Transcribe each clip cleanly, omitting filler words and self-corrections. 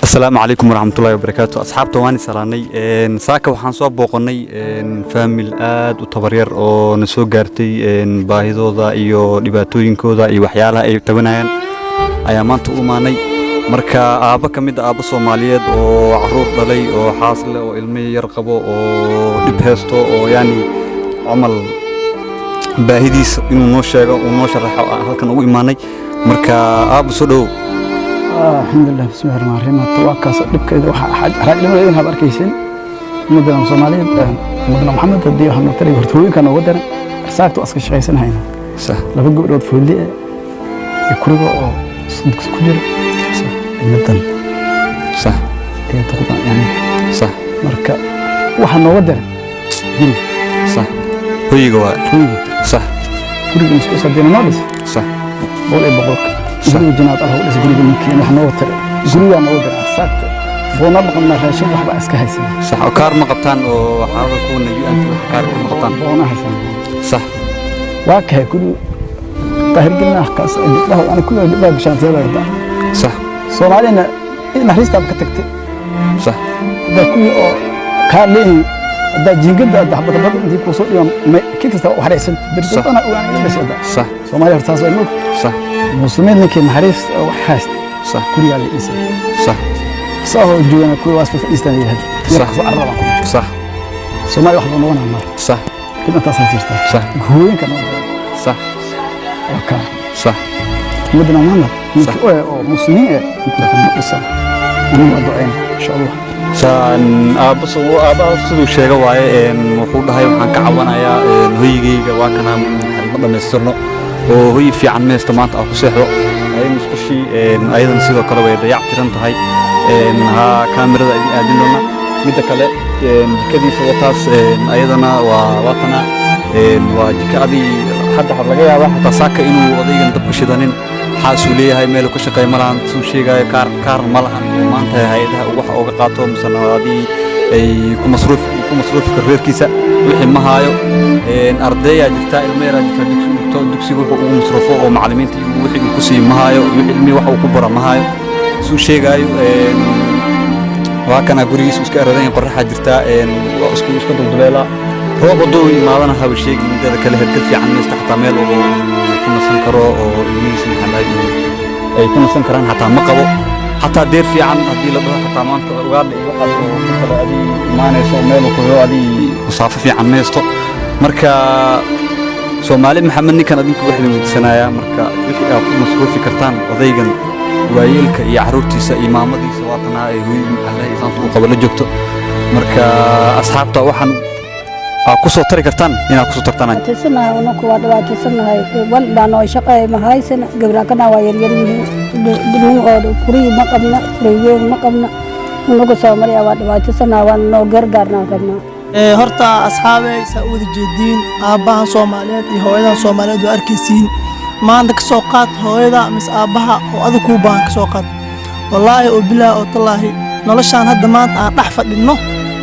السلام عليكم ورحمة الله وبركاته. أصحاب تواني سلاني ساكا وحان سوا بوقني فاميل آد وطبرير أو نسو قارتي باهيدو ذا إيو ديباتوينكو ذا إيو وحيالها إيو تبنايان أيامان تقوماني مركا آبا كميد آبا صوماليات أو عرور دلي أو حاصل أو علمي يرقبو أو دبهستو أو يعني عمل باهيديس إنو نوشيغو ونوشا رحا هالكان أو إيماني مركا آبا صدو الحمد لله بسم الله الرحمن الرحيم توكاس دبكيدا waxa xaraag limadeedin hab arkaysin mudana Soomaaliyeed mudana Maxamed hadii waxaan tiri hortooyinka nooga daran arsaaqto aska shaqaysanayna sax laba gabdhood fuulli ee kuriga oo isku jira sax midan sax ee taqdan yani sax marka waxa nooga daran guri sax hoyiga waa sax kuriga isku sadina noodis sax boqol guriga jinaad ah oo dhis guriga ninkiina wax noo tar guriga noo dar saakta boona baqna raashin waxba iska haysan sax oo kaar ma qabtaan oo xaaga ku nabi anta kaar ma qabtaan boona haysan sax waa ka guri tahirgina kaas dhaw ana ku dhibaa bishaanteeda arda sax Soomaalina in hariista ka tagtay sax da ku oo kaar leeyahay da jingada daxbada bad intii ku soo dhiyam kikasta wax haysan birdana oo aan dhashay sax Soomaaliya taas ay mud sax مسلمين لكن محريف وحاست صح كوريا الإنسان صح صح جوانا كل واسف الإسلامي هذا صح صح سومالي واحد من النار صح كنا تصل جرتا صح هوين كانوا صح وكان صح مدنا منا صح مسلمين صح أنا أدعين إن شاء الله سان بس أبا صدق شيء واي مفروض هاي وحنا كعوانا يا هيجي وكنا هذا مسرنا وهي في عن ميست مانت أو كسحو أي مسكشي أيضا سيدا كلوي ضيع ترنت هاي ها كاميرا أديننا ميدا كله كذي سوتاس أيضا ووطنا وجكادي حد حرجة واحد تساك إنه وضيع ندب كشدانين حاسولي هاي ملك كشقي ملان سوشي جاي كار ملهن مانت هاي ده وح أوقاته مثلا هذه كمصروف كرير كيسة وحين ما هايو أرضية جتا الميرا جتا دكسيقو ومصروفه ومعلمين وحين كسي ما هايو علمي وح وكبرة ما هايو سو شيء جاي وكان أقوليس وسك أرضية قرحة جتا واسكو دولة هو بدو ما لنا هذا الشيء من ذلك اللي هتكفي عن الناس تحت عمل وكنا سنكروا وميس محلاي كنا سنكران حتى مقبو حتى دير في عن هذه لبها حتى ما أنت وقال واحد وكذا هذه ما نسوا ميل وكذا هذه مصافة في عن ميستو مركا سومالي محمد كان أدينك واحد من السنايا مركا مصروف في كرتان وضيقا ويلك يعرورتي إمامتي سواتنا هو محلها يخانطوا قبل جوكتو مركا أصحابته وحن كسو تري كرتان هنا كسو ترتان تسمع ونكو وادوا تسمع هاي بانو شقة ما هاي سنة قبل كنا ويريري دمين أو كوري ما قبنا كوري ما قبنا ونكو سومري وادوا تسمع وانو غرغرنا قبنا هرتا أصحابي سعود الجدين أباها صوماليات هويدا صوماليات وأركيسين ما عندك سوقات هويدا مس أباها وأذكو بانك سوقات والله وبلا والله نلشان هذا ما أحفظ إنه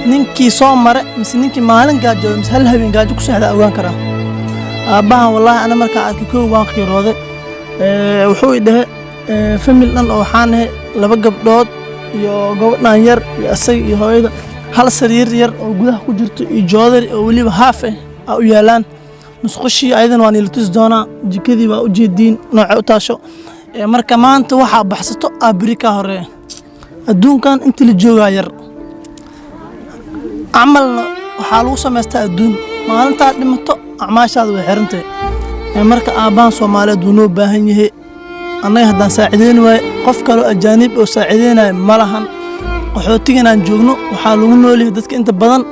ninkii soo mare mise ninkii maalin gaajo mise hal habeen gaajo ku saxda ogaan kara aabaha wallahi ana marka arkay koo waan qiirooday wuxuu idhahay family dhan oo waxaan ahay laba gabdhood iyo gabadhan yar iyo asay iyo hooyada hal sariir yar oo gudaha ku jirto iyo joodar oo waliba haaf ah u yaalaan musqushi aydan waan iltus doona jikadii baa u jeedin nooc u taasho marka maanta waxa baxsato Afrika hore adduunkan inta la joogaa yar عملنا وحالو سمستها الدون ما أنت عدمتو عماش هذا وحرنته مرك آبان صومالي دونو باهنيه أنا يهدان ساعدين وقف كانوا أجانب وساعدين ملهن وحوتينا نجوجنو وحالو لي دتك أنت بدن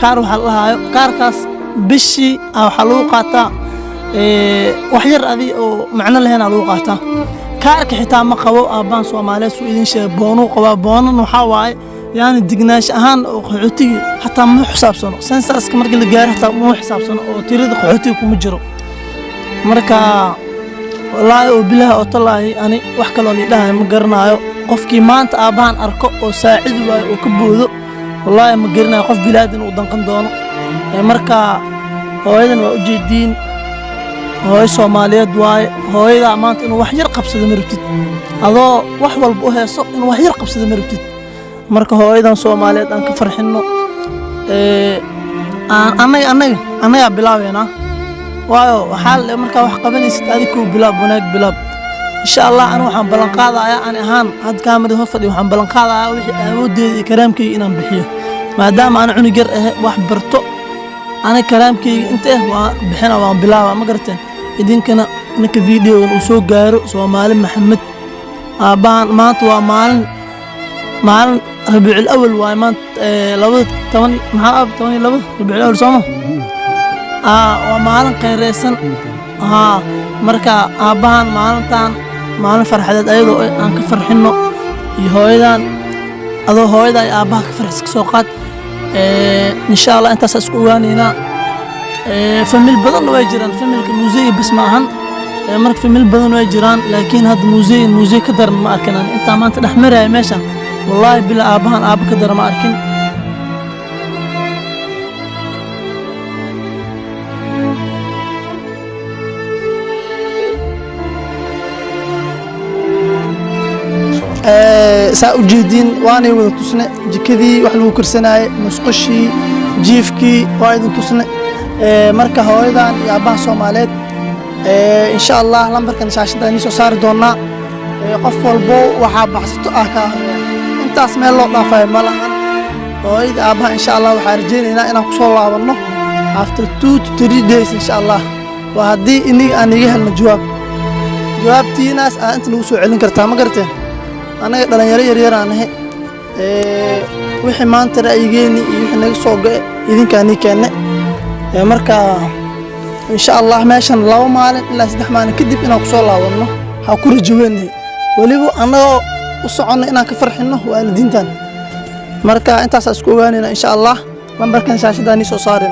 كار وحلها كار كاس بشي أو حلوقاتا وحير هذه أو معنى لهنا حلوقاتا كار كحتى ما قووا آبان صومالي سويدين شبونو قوا بونو وحواي يعني دقناش أهان وقعوتي حتى مو حساب سنة سنساس كمرق اللي جاري حتى مو حساب سنة وتريد قعوتي ومجرو مركا والله وبلاه وطلعي أنا وحكلوني لها مقرنايو قفكي ما أنت أبان أركو وساعد وكبوذو والله مقرنا قف بلاد ودنقن دونه مركا وأيضا وأجي الدين hooyo Soomaaliyeed waaye hooyada maanta inuu wax yar qabsado ma rabtid adoo wax walba u heeso inuu wax yar qabsado ma rabtid marka hooyadan Soomaaliyeed aan ka farxino anaga bilaaweena waayo waxa marka wax qabanaysid adigu bilaab wanaag bilaab insha Allah anu waxaan balan qaadayaa aan ahaan had kaamada hor fadhiyo waxaan balan qaadayaa wixii awoodeeda iyo karaamkayga inaan bixiyo maadaama aan cunug yar ah wax barto ana karaamkayga inta waa bixina waan bilaaba ma garteen idinkana ninka video uu soo gaaro Soomaali Maxamed aabaan maanta waa maalin Rabiul Awwal waa maanta 12 maxaa 12 Rabiul Awwal Soomaa waa maalin qayreysan marka aabaan maalintan maalin farxadeed ayadoo aan ka farxino iyo hooyadan adoo hooyada ay aabaha ka farxis soo qaad insha Allah intaas isku ogaanayna famil badan way jiraan familka muusiga bas ma ahan marka famil badan way jiraan laakiin had muusiga ka daran ma arkin inta maanta dhaxmaray meesha wallahi bila aabahan aaba ka daran ma arkin saa u jeedin waanay wada tusne jikadii wax lagu karsanaaye musqushii jiifkii waa idin tusne marka hooyadan iyo aabaha Soomaaliyeed insha Allah lambarkan shaashada inii soo saari doonaa qof walbo waxa baxsato ka intaas meel loo dhaafay malahan hooyada aabaha insha Allah waxa rajaynaynaa inaan ku soo laabano after 2 to 3 days insha Allah waa hadii inii aan iga helno jawaabtiinaas aan inta lagu soo celin kartaa ma garteen anaga dhalinyaro yar aan ahay wixii maanta ra'yigeeni iyo wixii naga soo go'ay idinkaani keenay marka insha Allah meeshan 2 maalin ilaa 3 maalin kadib inaan ku soo laabano ha ku rajaweynay waliba anagoo u socono inaan ka farxino waalidiintan marka intaas isku ogaanayna insha Allah lambarkan shaashada ni soo saareen